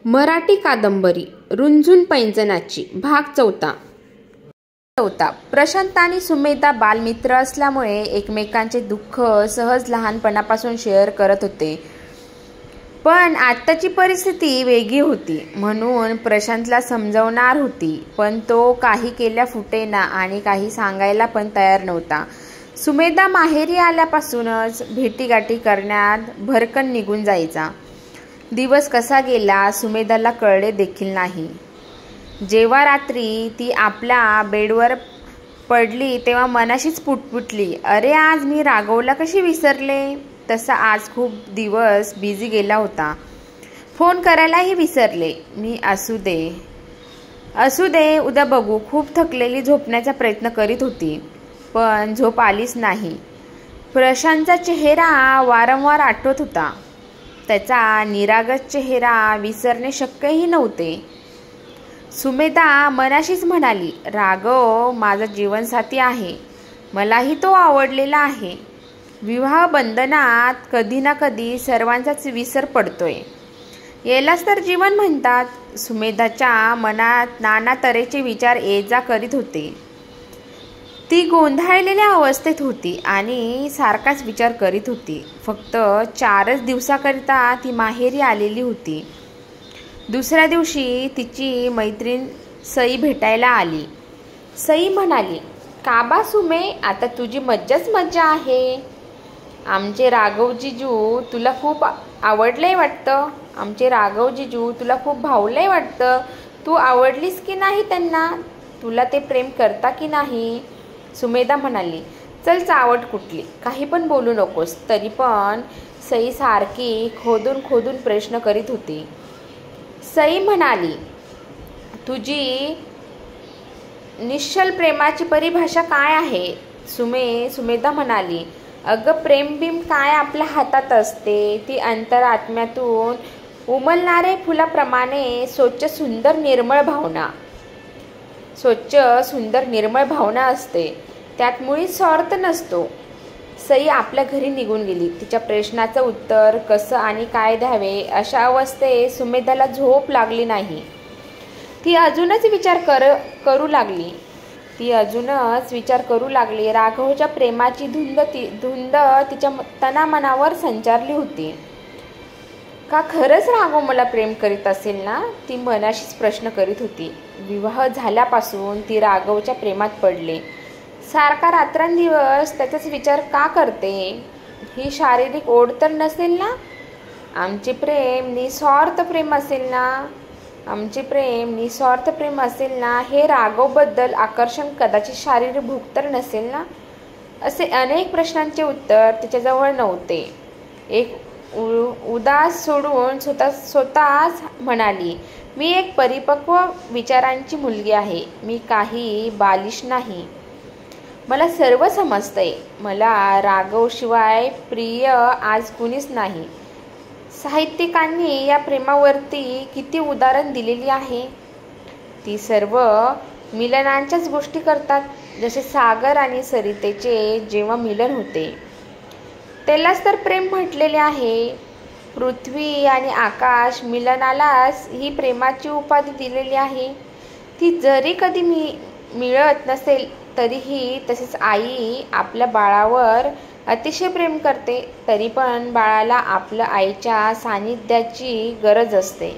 मराठी कादंबरी रुंझुन पैंजनाची भाग चौथा. प्रशांत आणि सुमेधा बालमित्र असल्यामुळे एकमेकांचे दुःख सहज लहानपणापासून शेअर करत होते. पण आत्ताची परिस्थिती वेगळी होती म्हणून प्रशांतला समजवणार होती, पण तो काही केल्या फुटेना आणि काही सांगायला पण तयार नव्हता. सुमेधा माहेरी आल्यापासूनच भेटीगाठी करण्यात भरकन निघून जायचा. दिवस कसा गेला सुमेधाला कळले देखील नाही. जेव्हा रात्री ती आपल्या बेडवर पडली तेव्हा मनाशीच पुटपुटली, अरे आज मी राघवला कशी विसरले. तसा आज खूप दिवस बिझी गेला होता. फोन करायलाही विसरले. मी असू दे उद्या बघू. खूप थकलेली झोपण्याचा प्रयत्न करीत होती, पण झोप आलीच नाही. प्रशांतचा चेहरा वारंवार आठवत होता. त्याचा निरागस चेहरा विसरणे शक्यही नव्हते. सुमेधा मनाशीच म्हणाली, राघव माझा जीवनसाथी आहे. मलाही तो आवडलेला आहे. विवाह बंधनात कधी ना कधी सर्वांचाच विसर पडतोय. यालाच तर जीवन म्हणतात. सुमेधाच्या मनात नाना तऱ्हेचे विचार ये जा करीत होते. ती गोंधळलेल्या अवस्थेत होती आणि सारखाच विचार करीत होती. फक्त 4च दिवसाकरिता ती माहेरी आलेली होती. दुसऱ्या दिवशी तिची मैत्रीण सई भेटायला आली. सई म्हणाली, का बा सुमे, आता तुझी मज्जाच मज्जा आहे. आमचे राघव जिजू तुला खूप आवडलंय वाटतं. आमचे राघव जिजू तुला खूप भावलंय वाटतं. तू आवडलीस की नाही त्यांना? तुला ते प्रेम करता की नाही? सुमेधा म्हणाली, चल चावट कुठली, काही पण बोलू नकोस. तरी पण सई सारखी खोदून प्रश्न करीत होती. सई म्हणाली, तुझी निश्चल प्रेमाची परिभाषा काय आहे? सुमेधा म्हणाली, अगं प्रेम बिम काय आपल्या हातात असते. ती अंतरात्म्यातून उमलणारे फुलाप्रमाणे स्वच्छ सुंदर निर्मळ भावना असते. त्यात मुळीच स्वार्थ नसतो. सई आपल्या घरी निघून गेली. तिच्या प्रश्नाचं उत्तर कसं आणि काय द्यावे अशा अवस्थेत सुमेधाला झोप लागली नाही. ती अजूनच विचार करू लागली. राघवच्या प्रेमाची धुंद तिच्या तनामनावर संचारली होती. का खरंच राघव मला प्रेम करीत असेल ना? ती मनाशीच प्रश्न करीत होती. विवाह झाल्यापासून ती राघवच्या प्रेमात पडले. सारखा रात्रंदिवस त्याचाच विचार का करते? ही शारीरिक ओढ तर नसेल ना? आमचे प्रेम निस्वार्थ प्रेम असेल ना? हे राघवबद्दल आकर्षण कदाचित शारीरिक भूक तर नसेल ना? असे अनेक प्रश्नांचे उत्तर तिच्याजवळ नव्हते. एक उदास सोडून स्वतःच म्हणाली, मी एक परिपक्व विचारांची मुलगी आहे. मी काही बालिश नाही. मला सर्व समजतंय. मला राघवशिवाय प्रिय आज कुणीच नाही. साहित्यिकांनी या प्रेमावरती किती उदाहरण दिलेली आहे. ती सर्व मिलनांच्याच गोष्टी करतात. जसे सागर आणि सरितेचे जेव्हा मिलन होते त्यालाच तर प्रेम म्हटलेले आहे. पृथ्वी आणि आकाश मिलनालाच ही प्रेमाची उपाधी दिलेली आहे. ती जरी कधी मिळत नसेल तरीही, तसेच आई आपल्या बाळावर अतिशय प्रेम करते, तरी पण बाळाला आपल्या आईच्या सानिध्याची गरज असते.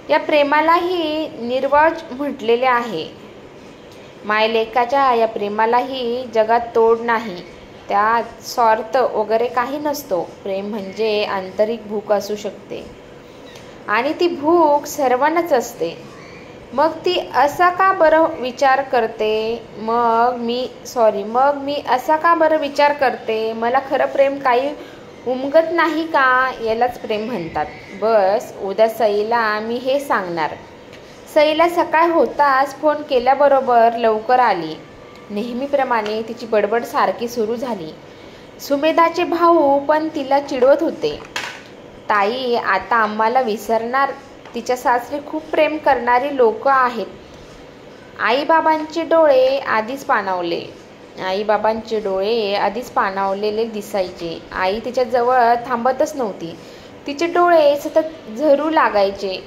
या प्रेमालाही निर्वाज म्हटलेले आहे. मायलेकाच्या या प्रेमालाही जगात तोड नाही. त्यात स्वार्थ वगैरे काही नसतो. प्रेम म्हणजे आंतरिक भूक असू शकते आणि ती भूक सर्वांनाच असते. मग ती असा का बरं विचार करते? मला खरं प्रेम काही उमगत नाही का? यालाच प्रेम म्हणतात. बस उद्या सईला मी हे सांगणार. सईला सकाळ होताच फोन केल्याबरोबर लवकर आली. नेहमीप्रमाणे तिची बडबड सारखी सुरू झाली. सुमेधाचे भाऊ पण तिला चिडवत होते, ताई आता आम्हाला विसरणार. तिच्या सासरी खूप प्रेम करणारी लोक आहेत. आईबाबांचे डोळे आधीच पाणावलेले दिसायचे. आई तिच्या जवळ थांबतच नव्हती. तिचे डोळे सतत झरू लागायचे.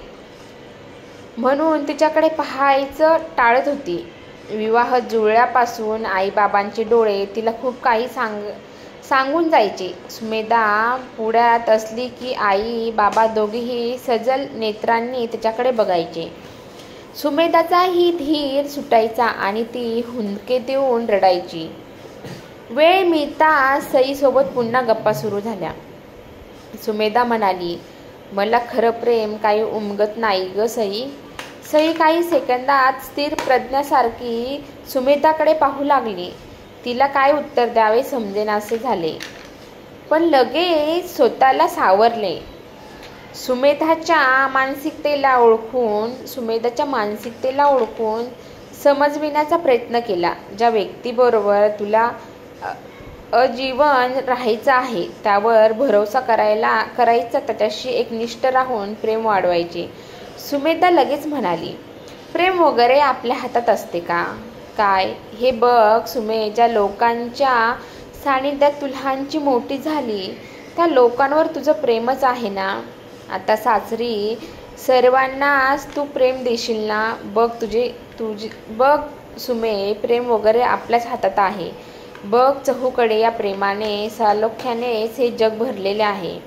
म्हणून तिच्याकडे पाहायचं टाळत होती. विवाह जुळल्यापासून आईबाबांचे डोळे तिला खूप काही सांगून जायचे. सुमेधा पुढ्यात असली की आई बाबा दोघेही सजल नेत्रांनी तिच्याकडे बघायचे. सुमेधाचाही धीर सुटायचा आणि ती हुंदके देऊन रडायची. वेळ मिळता सईसोबत पुन्हा गप्पा सुरू झाल्या. सुमेधा म्हणाली, मला खरं प्रेम काही उमगत नाही ग सई. सई काही सेकंदात स्थिर प्रज्ञासारखी सुमेधाकडे पाहू लागली. तिला काय उत्तर द्यावे समजेनासे झाले, पण लगेच स्वतःला सावरले. सुमेधाच्या मानसिकतेला ओळखून समजविण्याचा प्रयत्न केला. ज्या व्यक्तीबरोबर तुला आजीवन राहायचं आहे त्यावर भरोसा करायचा, त्याच्याशी एकनिष्ठ राहून प्रेम वाढवायचे. सुमेधा लगेच म्हणाली, प्रेम वगैरे आपल्या हातात असते का काय? हे बघ सुमे, ज्या लोकांच्या सानिध्यात तू लहानची मोठी झाली त्या लोकांवर तुझं प्रेमच आहे ना. आता सासरी सर्वांनाच तू प्रेम देशील ना. बघ सुमे, प्रेम वगैरे आपल्याच हातात आहे. बघ चहूकडे या प्रेमाने सालोख्यानेच हे जग भरलेले आहे.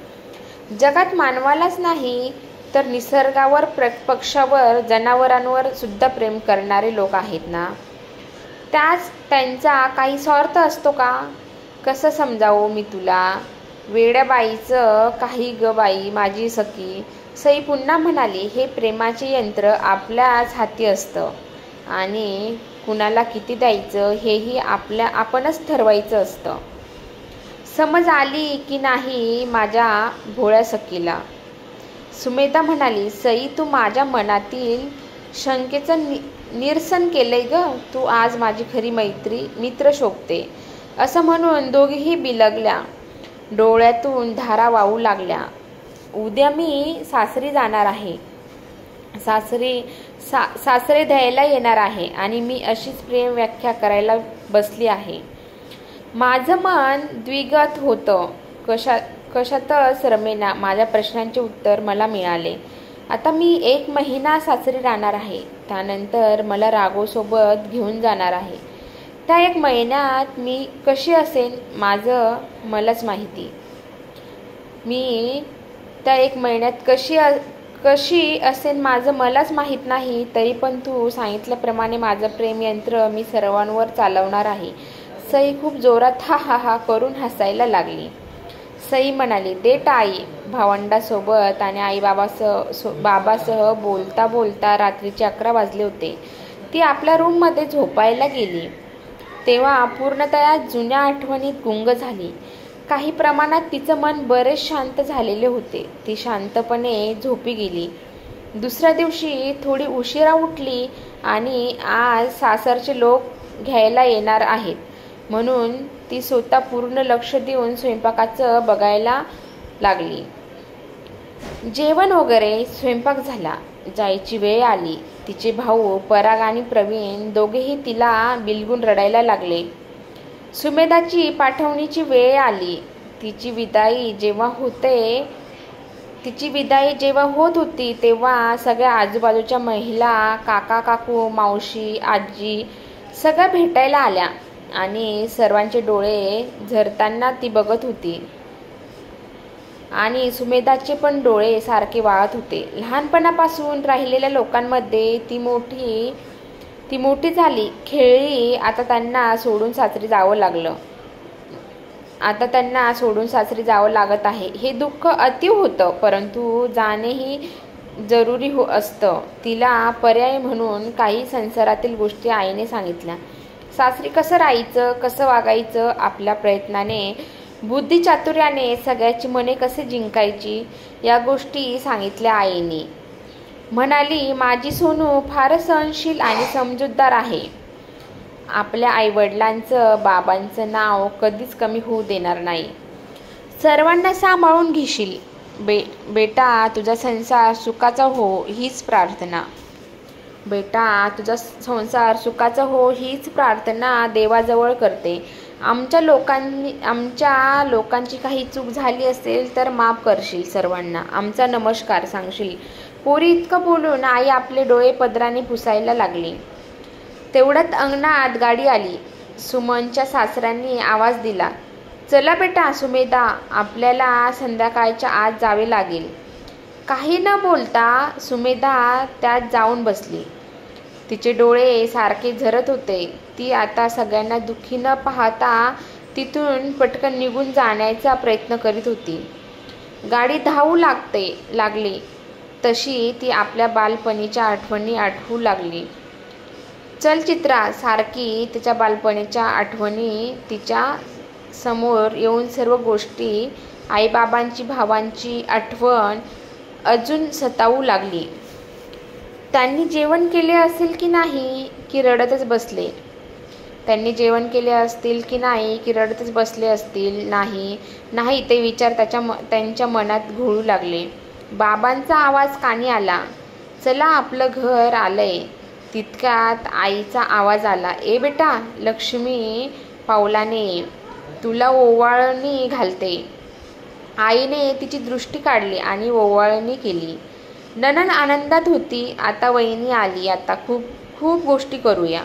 जगात मानवालाच नाही तर निसर्गावर, पक्ष्यावर, जनावरांवर सुद्धा प्रेम करणारे लोक आहेत ना. त्यांचा काही स्वार्थ असतो का? कसं समजावं मी तुला? वेड्या बाईचं काही ग बाई माझी सखी. सई पुन्हा म्हणाली, हे प्रेमाचे यंत्र आपल्याच हाती असतं आणि कुणाला किती द्यायचं हेही आपणच ठरवायचं असतं. समज आली की नाही माझ्या भोळ्या सखीला? सुमेधा म्हणाली, सई तू माझ्या मनातील शंकेचं निरसन केलंय ग. तू आज माझी खरी मित्र शोभते. असं म्हणून दोघीही बिलगल्या. डोळ्यातून धारा वाहू लागल्या. उद्या मी सासरी जाणार आहे. सासरे द्यायला येणार आहे आणि मी अशीच प्रेम व्याख्या करायला बसली आहे. माझं मन द्विगत होतं. कशातच रमेना. माझ्या प्रश्नांचे उत्तर मला मिळाले. आता मी 1 महिना सासरी राहणार आहे. त्यानंतर मला राघवसोबत घेऊन जाणार आहे. त्या 1 महिन्यात मी कशी असेन माझं मलाच माहिती. मी त्या 1 महिन्यात कशी असेन माझं मलाच माहीत नाही. तरी पण तू सांगितल्याप्रमाणे माझं प्रेम यंत्र मी सर्वांवर चालवणार आहे. सई खूप जोरात हा हा हा करून हसायला लागली. सई म्हणाली, दे टाळी. भावंडासोबत आणि आई बाबासह बोलता बोलता रात्रीचे 11 वाजले होते. ती आपल्या रूममध्ये झोपायला गेली तेव्हा पूर्णतया जुन्या आठवणीत गुंग झाली. काही प्रमाणात तिचं मन बरेच शांत झालेले होते. ती शांतपणे झोपी गेली. दुसऱ्या दिवशी थोडी उशिरा उठली आणि आज सासरचे लोक घ्यायला येणार आहेत म्हणून ती स्वतः पूर्ण लक्ष देऊन स्वयंपाकाचं बघायला लागली. जेवण वगैरे स्वयंपाक झाला. जायची वेळ आली. तिचे भाऊ पराग आणि प्रवीण दोघेही तिला बिलगून रडायला लागले. सुमेधाची पाठवणीची वेळ आली. तिची विदाई जेव्हा होत होती तेव्हा सगळ्या आजूबाजूच्या महिला, काका काकू, मावशी, आजी सगळ्या भेटायला आल्या आणि सर्वांचे डोळे झरताना ती बघत होती आणि सुमेधाचे पण डोळे सारखे वाळत होते. लहानपणापासून राहिलेल्या लोकांमध्ये ती मोठी झाली, खेळली. आता त्यांना सोडून सासरी जावं लागत आहे. हे दुःख अतीव होतं, परंतु जाणेही जरुरी असतं. तिला पर्याय म्हणून काही संसारातील गोष्टी आईने सांगितल्या. सासरी कसं राहायचं, कसं वागायचं, आपल्या प्रयत्नाने, बुद्धिचातुर्याने सगळ्याची मने कसे जिंकायची या गोष्टी सांगितल्या आईने. म्हणाली, माझी सोनू फारच सहनशील आणि समजूतदार आहे. आपल्या आईवडिलांचं, बाबांचं नाव कधीच कमी होऊ देणार नाही. सर्वांना सांभाळून घेशील. बेटा तुझा संसार सुखाचा हो हीच प्रार्थना देवाजवळ करते. आमच्या लोकांची काही चूक झाली असेल तर माफ करशील. सर्वांना आमचा नमस्कार सांगशील. पोरी इतकं बोलून आई आपले डोळे पदराने पुसायला लागली. तेवढ्यात अंगणात गाडी आली. सुमनच्या सासऱ्यांनी आवाज दिला, चला बेटा सुमेधा, आपल्याला संध्याकाळच्या आत जावे लागेल. काही न बोलता सुमेधा त्यात जाऊन बसली. तिचे डोळे सारखे झरत होते. ती आता सगळ्यांना दुःखी न पाहता तिथून पटकन निघून जाण्याचा प्रयत्न करीत होती. गाडी धावू लागली तशी ती आपल्या बालपणीच्या आठवणी आठवू लागली. चल चित्रा, सारखी तिच्या बालपणीच्या आठवणी तिच्या समोर येऊन सर्व गोष्टी, आईबाबांची, भावांची आठवण अजून सतावू लागली. त्यांनी जेवण केले असेल की नाही की रडतच बसले. त्यांनी जेवण केले असतील की नाही की रडतच बसले असतील. नाही ते विचार त्यांच्या मनात घोळू लागले. बाबांचा आवाज कानी आला, चला आपलं घर आलंय. तितक्यात आईचा आवाज आला, ए बेटा लक्ष्मी पावलाने ये, तुला ओवाळणी घालते. आईने तिची दृष्टी काढली आणि ओवाळणी केली. नणंद आनंदात होती. आता वहिनी आली, आता खूप गोष्टी करूया.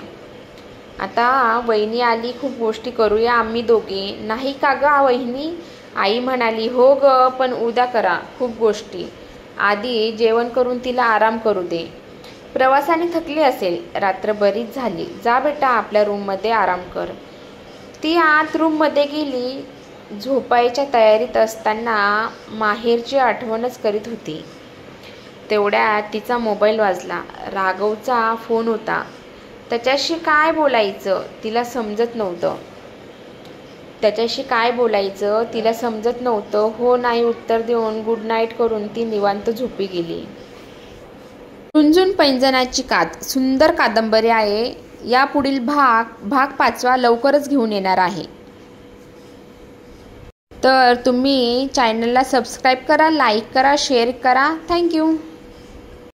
खूप गोष्टी करूया आम्ही दोघे, नाही का ग वहिनी? आई म्हणाली, हो ग, पण उद्या करा खूप गोष्टी. आधी जेवण करून तिला आराम करू दे. प्रवासाने थकली असेल, रात्र बरीच झाली. जा बेटा आपल्या रूममध्ये आराम कर. ती आत रूममध्ये गेली. झोपायच्या तयारीत असताना माहेरची आठवणच करीत होती. तेवढ्यात तिचा मोबाईल वाजला. राघवचा फोन होता. त्याच्याशी काय बोलायचं तिला समजत नव्हतं. हो नाही उत्तर देऊन गुड नाईट करून ती निवांत झोपी गेली. झुंझुन पैंजणाची कात सुंदर कादंबरी आहे. या पुढील भाग 5 लवकरच घेऊन येणार आहे. तर तुम्ही चॅनलला सबस्क्राईब करा, लाईक करा, शेअर करा. थँक्यू.